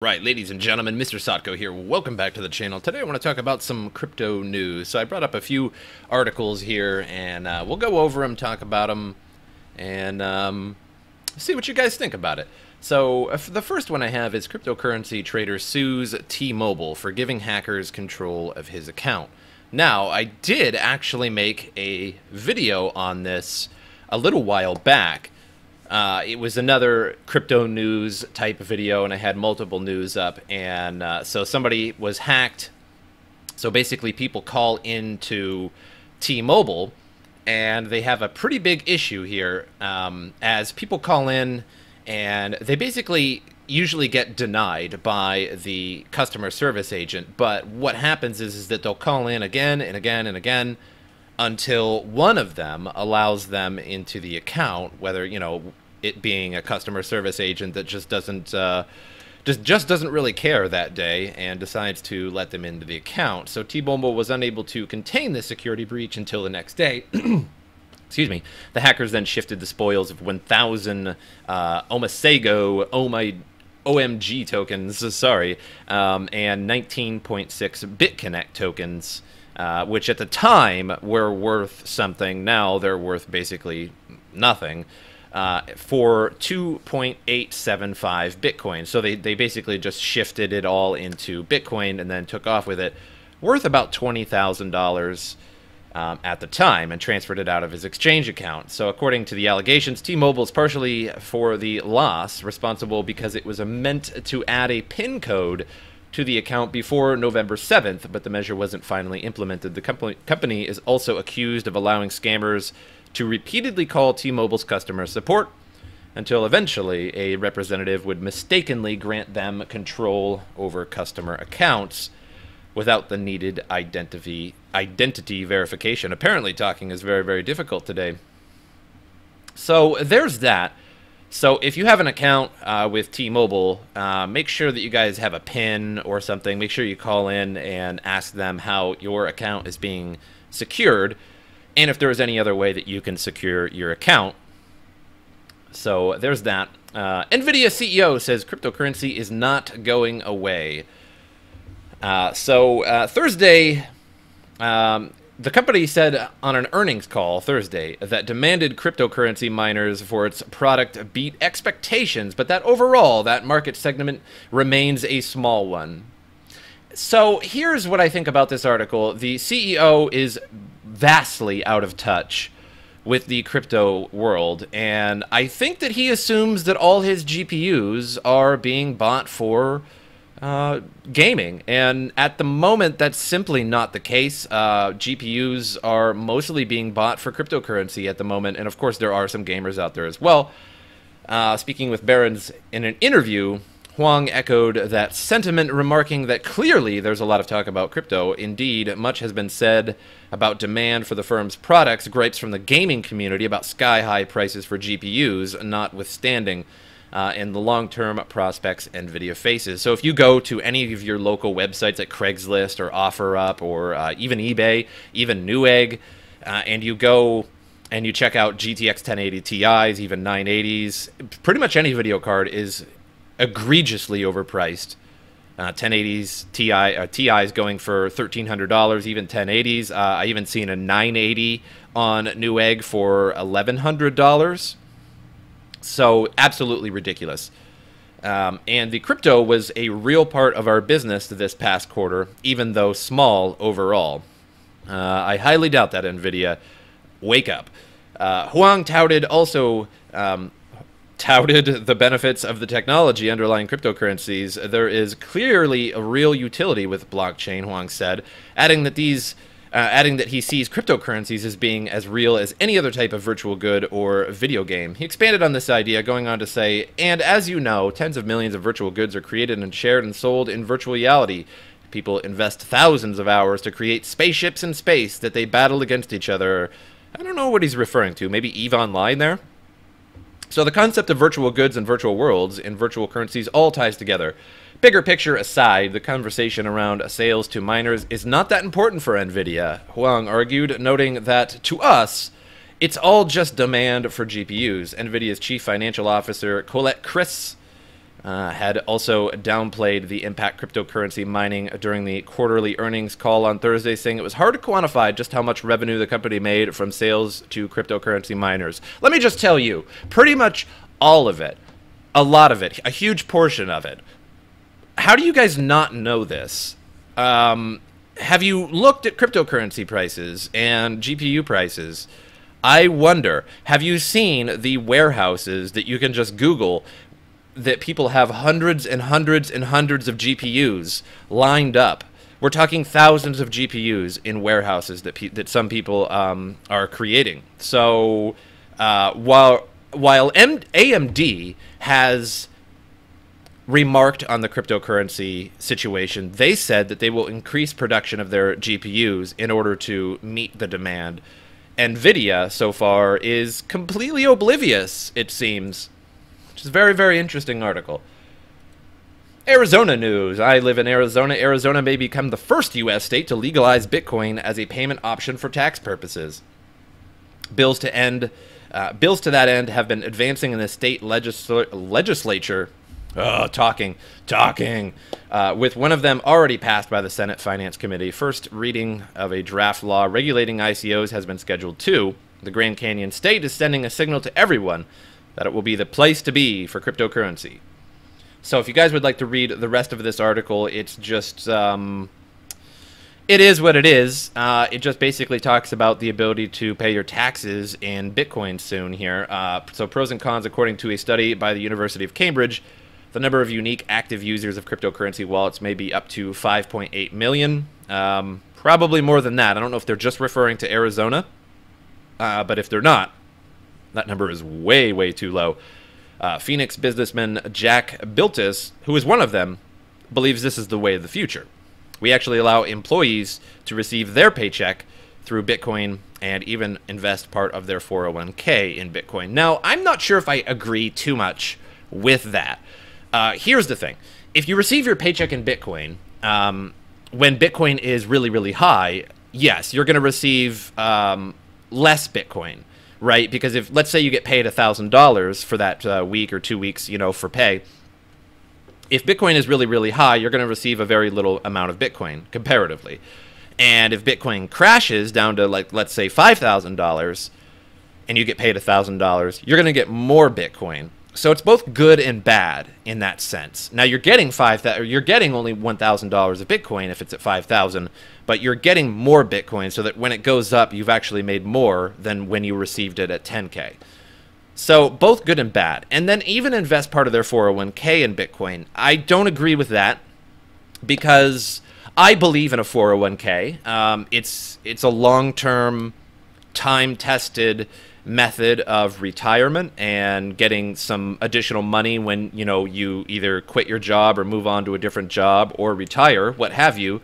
Right, ladies and gentlemen, MrSotko here. Welcome back to the channel. Today I want to talk about some crypto news. So I brought up a few articles here, and we'll go over them, talk about them, and see what you guys think about it. So the first one I have is cryptocurrency trader sues T-Mobile for giving hackers control of his account. Now, I did actually make a video on this a little while back. It was another crypto news type video, and I had multiple news up, and so somebody was hacked. So basically people call into T-Mobile, and they have a pretty big issue here, as people call in, and they basically usually get denied by the customer service agent. But what happens is that they'll call in again and again and again, until one of them allows them into the account, whether, you know, it being a customer service agent that just doesn't doesn't really care that day and decides to let them into the account. So T-Mobile was unable to contain the security breach until the next day. Excuse me. The hackers then shifted the spoils of 1,000 OMG tokens, sorry, and 19.6 BitConnect tokens, which at the time were worth something. Now they're worth basically nothing, for 2.875 Bitcoin. So they basically just shifted it all into Bitcoin and then took off with it, worth about $20,000 at the time, and transferred it out of his exchange account. So according to the allegations, T-Mobile is partially for the loss responsible because it was meant to add a PIN code to the account before November 7th, but the measure wasn't finally implemented. The company is also accused of allowing scammers to repeatedly call T-Mobile's customer support until eventually a representative would mistakenly grant them control over customer accounts without the needed identity verification. Apparently talking is very, very difficult today. So there's that. So if you have an account with T-Mobile, make sure that you guys have a PIN or something. Make sure you call in and ask them how your account is being secured, and if there is any other way that you can secure your account. So there's that. Nvidia CEO says cryptocurrency is not going away. Thursday, the company said on an earnings call Thursday that demanded cryptocurrency miners for its product beat expectations, but that overall that market segment remains a small one. So here's what I think about this article. The CEO is vastly out of touch with the crypto world, and I think that he assumes that all his GPUs are being bought for gaming, and at the moment that's simply not the case. GPUs are mostly being bought for cryptocurrency at the moment, and of course there are some gamers out there as well. Speaking with Barron's in an interview, Huang echoed that sentiment, remarking that clearly there's a lot of talk about crypto. Indeed, much has been said about demand for the firm's products, gripes from the gaming community about sky-high prices for GPUs, notwithstanding, and the long-term prospects Nvidia faces. So if you go to any of your local websites like Craigslist or OfferUp or even eBay, even Newegg, and you go and you check out GTX 1080 Ti's, even 980s, pretty much any video card is egregiously overpriced. 1080s Ti's going for $1,300, even 1080s. I even seen a 980 on Newegg for $1,100. So absolutely ridiculous. And the crypto was a real part of our business this past quarter, even though small overall. I highly doubt that, Nvidia. Wake up. Huang touted the benefits of the technology underlying cryptocurrencies. There is clearly a real utility with blockchain, Huang said, adding that he sees cryptocurrencies as being as real as any other type of virtual good or video game. He expanded on this idea, going on to say, and as you know, tens of millions of virtual goods are created and shared and sold in virtual reality. People invest thousands of hours to create spaceships in space that they battle against each other. I don't know what he's referring to. Maybe EVE Online there? So the concept of virtual goods and virtual worlds and virtual currencies all ties together. Bigger picture aside, the conversation around sales to miners is not that important for Nvidia, Huang argued, noting that, to us, it's all just demand for GPUs. Nvidia's chief financial officer, Colette Chris, had also downplayed the impact cryptocurrency mining during the quarterly earnings call on Thursday, saying it was hard to quantify just how much revenue the company made from sales to cryptocurrency miners. Let me just tell you, pretty much all of it, a lot of it, a huge portion of it. How do you guys not know this? Have you looked at cryptocurrency prices and GPU prices? I wonder, have you seen the warehouses that you can just Google that people have hundreds and hundreds and hundreds of GPUs lined up? We're talking thousands of GPUs in warehouses that some people are creating. So while AMD has remarked on the cryptocurrency situation, they said that they will increase production of their GPUs in order to meet the demand. Nvidia, so far, is completely oblivious, it seems. Which is a very, very interesting article. Arizona news. I live in Arizona. Arizona may become the first U.S. state to legalize Bitcoin as a payment option for tax purposes. Bills to that end have been advancing in the state legislature. Talking. With one of them already passed by the Senate Finance Committee. First reading of a draft law regulating ICOs has been scheduled too. The Grand Canyon State is sending a signal to everyone that it will be the place to be for cryptocurrency. So if you guys would like to read the rest of this article, it's just, it is what it is. It just basically talks about the ability to pay your taxes in Bitcoin soon here. So pros and cons, according to a study by the University of Cambridge, the number of unique active users of cryptocurrency wallets may be up to 5.8 million. Probably more than that. I don't know if they're just referring to Arizona, but if they're not, that number is way, way too low. Phoenix businessman Jack Biltis, who is one of them, believes this is the way of the future. We actually allow employees to receive their paycheck through Bitcoin and even invest part of their 401k in Bitcoin. Now, I'm not sure if I agree too much with that. Here's the thing. If you receive your paycheck in Bitcoin, when Bitcoin is really, really high, yes, you're going to receive less Bitcoin. Right, because if, let's say you get paid $1,000 for that week or 2 weeks, for pay, if Bitcoin is really, really high, you're going to receive a very little amount of Bitcoin, comparatively. And if Bitcoin crashes down to, like, let's say $5,000, and you get paid $1,000, you're going to get more Bitcoin. So it's both good and bad in that sense. Now you're getting only $1,000 of Bitcoin if it's at 5,000, but you're getting more Bitcoin so that when it goes up, you've actually made more than when you received it at 10K. So both good and bad. And then even invest part of their 401k in Bitcoin. I don't agree with that because I believe in a 401k. It's a long-term, time-tested method of retirement and getting some additional money when you either quit your job or move on to a different job or retire, what have you.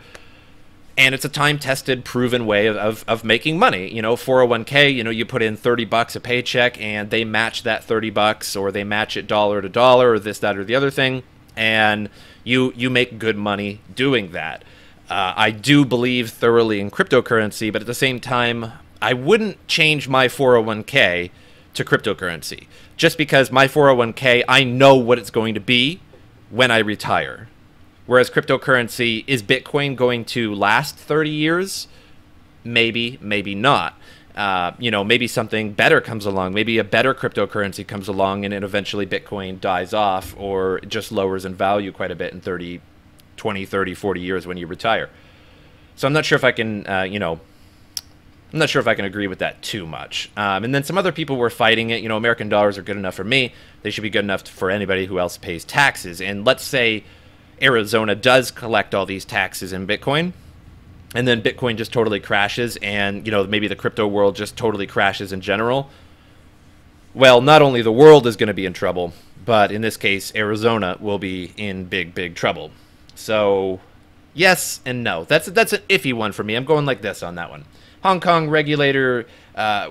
And it's a time-tested, proven way of making money. 401k, you put in $30 a paycheck and they match that $30, or they match it dollar to dollar, or this, that, or the other thing, and you make good money doing that. I do believe thoroughly in cryptocurrency, but at the same time, I wouldn't change my 401k to cryptocurrency just because my 401k, I know what it's going to be when I retire. Whereas cryptocurrency, is Bitcoin going to last 30 years? Maybe, maybe not. Maybe something better comes along. Maybe a better cryptocurrency comes along and then eventually Bitcoin dies off or just lowers in value quite a bit in 20, 30, 40 years when you retire. So I'm not sure if I can, I'm not sure if I can agree with that too much. And then some other people were fighting it. American dollars are good enough for me. They should be good enough for anybody who else pays taxes. And let's say Arizona does collect all these taxes in Bitcoin, and then Bitcoin just totally crashes, and maybe the crypto world just totally crashes in general. Well, not only the world is going to be in trouble, but in this case, Arizona will be in big, big trouble. So, yes and no. That's an iffy one for me. I'm going like this on that one. Hong Kong regulator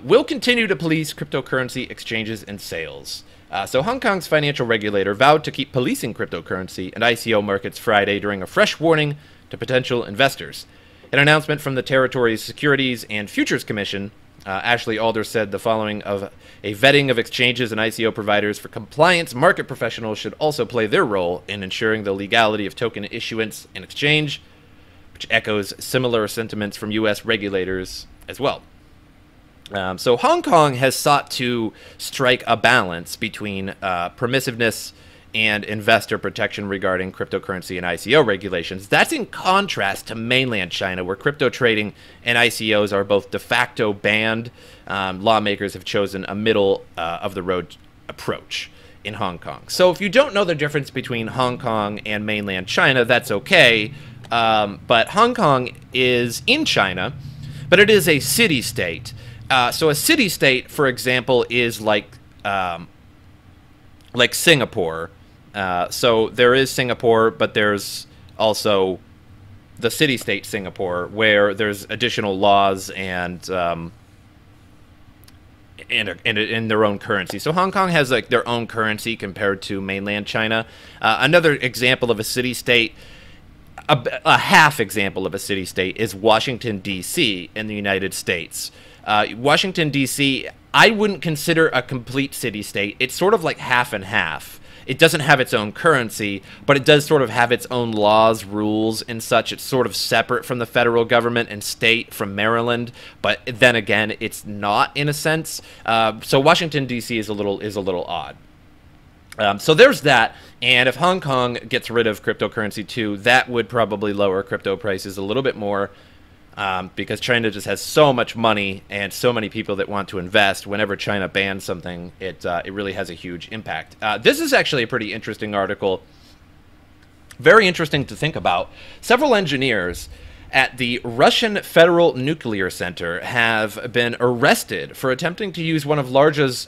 will continue to police cryptocurrency exchanges and sales. So Hong Kong's financial regulator vowed to keep policing cryptocurrency and ICO markets Friday during a fresh warning to potential investors. An announcement from the territory's Securities and Futures Commission Ashley Alder said the following of a vetting of exchanges and ICO providers for compliance. Market professionals should also play their role in ensuring the legality of token issuance and exchange, which echoes similar sentiments from U.S. regulators as well. So Hong Kong has sought to strike a balance between permissiveness and investor protection regarding cryptocurrency and ICO regulations. That's in contrast to mainland China, where crypto trading and ICOs are both de facto banned. Lawmakers have chosen a middle-of-the-road approach in Hong Kong. So if you don't know the difference between Hong Kong and mainland China, that's okay. But Hong Kong is in China, but it is a city-state. So a city-state, for example, is like Singapore. So there is Singapore, but there's also the city-state Singapore, where there's additional laws and in their own currency. So Hong Kong has like their own currency compared to mainland China. Another example of a city-state, a half example of a city-state, is Washington, D.C. in the United States. Washington, D.C., I wouldn't consider a complete city-state. It's sort of like half and half. It doesn't have its own currency, but it does sort of have its own laws, rules, and such. It's sort of separate from the federal government and state from Maryland, but then again, it's not in a sense. So Washington, D.C. is a little odd. So there's that, and if Hong Kong gets rid of cryptocurrency too, that would probably lower crypto prices a little bit more. Because China just has so much money and so many people that want to invest. Whenever China bans something, it really has a huge impact. This is actually a pretty interesting article. Very interesting to think about. Several engineers at the Russian Federal Nuclear Center have been arrested for attempting to use one of Russia's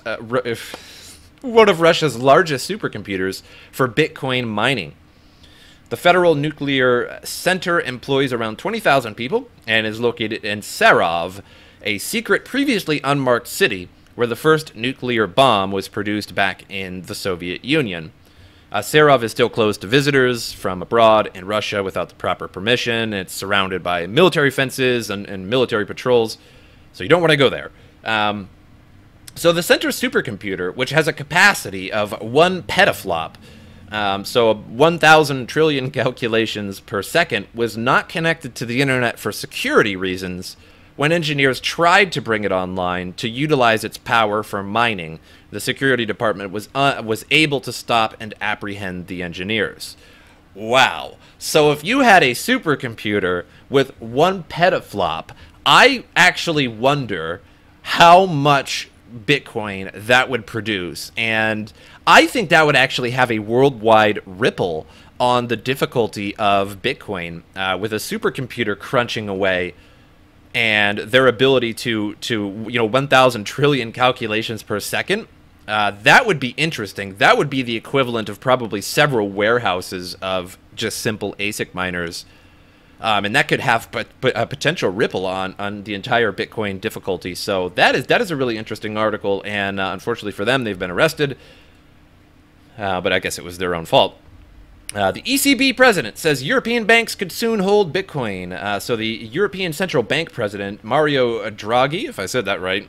largest supercomputers for Bitcoin mining. The Federal Nuclear Center employs around 20,000 people and is located in Sarov, a secret, previously unmarked city where the first nuclear bomb was produced back in the Soviet Union. Sarov is still closed to visitors from abroad in Russia without the proper permission. It's surrounded by military fences and military patrols, so you don't want to go there. So the center's supercomputer, which has a capacity of 1 petaflop, so 1,000 trillion calculations per second, was not connected to the internet for security reasons when engineers tried to bring it online to utilize its power for mining. The security department was able to stop and apprehend the engineers. Wow. So if you had a supercomputer with 1 petaflop, I actually wonder how much Bitcoin that would produce, and I think that would actually have a worldwide ripple on the difficulty of Bitcoin, with a supercomputer crunching away and their ability to 1,000 trillion calculations per second. That would be interesting. That would be the equivalent of probably several warehouses of just simple ASIC miners. And that could have a potential ripple on the entire Bitcoin difficulty. So that is a really interesting article, and unfortunately for them, they've been arrested. But I guess it was their own fault. The ECB president says European banks could soon hold Bitcoin. So the European Central Bank president, Mario Draghi, if I said that right,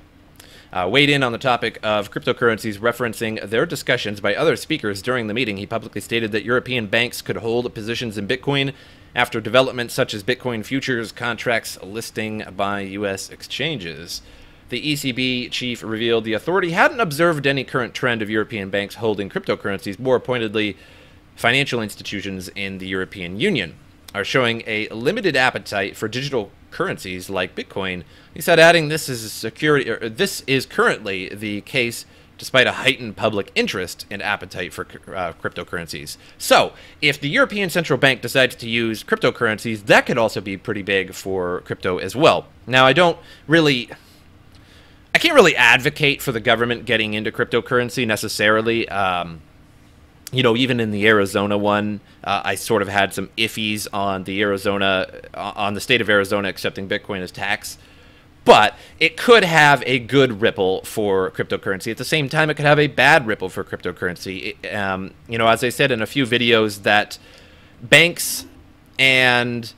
weighed in on the topic of cryptocurrencies, referencing their discussions by other speakers during the meeting. He publicly stated that European banks could hold positions in Bitcoin after developments such as Bitcoin futures contracts listing by U.S. exchanges. The ECB chief revealed the authority hadn't observed any current trend of European banks holding cryptocurrencies. More pointedly, financial institutions in the European Union are showing a limited appetite for digital currencies like Bitcoin. He said, adding, this is currently the case despite a heightened public interest and appetite for cryptocurrencies. So, if the European Central Bank decides to use cryptocurrencies, that could also be pretty big for crypto as well. Now, I can't really advocate for the government getting into cryptocurrency necessarily. Even in the Arizona one, I sort of had some iffies on the state of Arizona accepting Bitcoin as tax. But it could have a good ripple for cryptocurrency. At the same time, it could have a bad ripple for cryptocurrency. As I said in a few videos, that banks and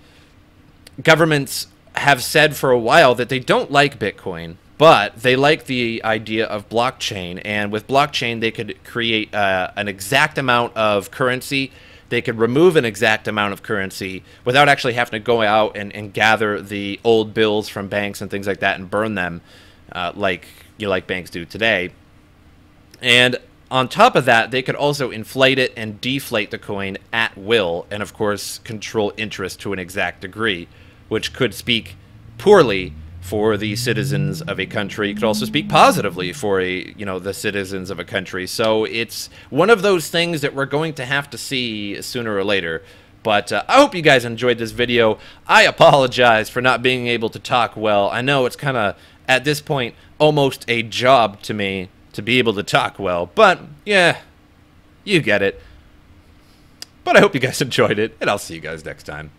governments have said for a while that they don't like Bitcoin. But they like the idea of blockchain, and with blockchain, they could create an exact amount of currency. They could remove an exact amount of currency without actually having to go out and gather the old bills from banks and things like that and burn them like banks do today. And on top of that, they could also inflate it and deflate the coin at will, and of course control interest to an exact degree, which could speak poorly for the citizens of a country. It could also speak positively for the citizens of a country. So it's one of those things that we're going to have to see sooner or later. But I hope you guys enjoyed this video. I apologize for not being able to talk well. I know it's kind of, at this point, almost a job to me to be able to talk well. But, yeah, you get it. But I hope you guys enjoyed it, and I'll see you guys next time.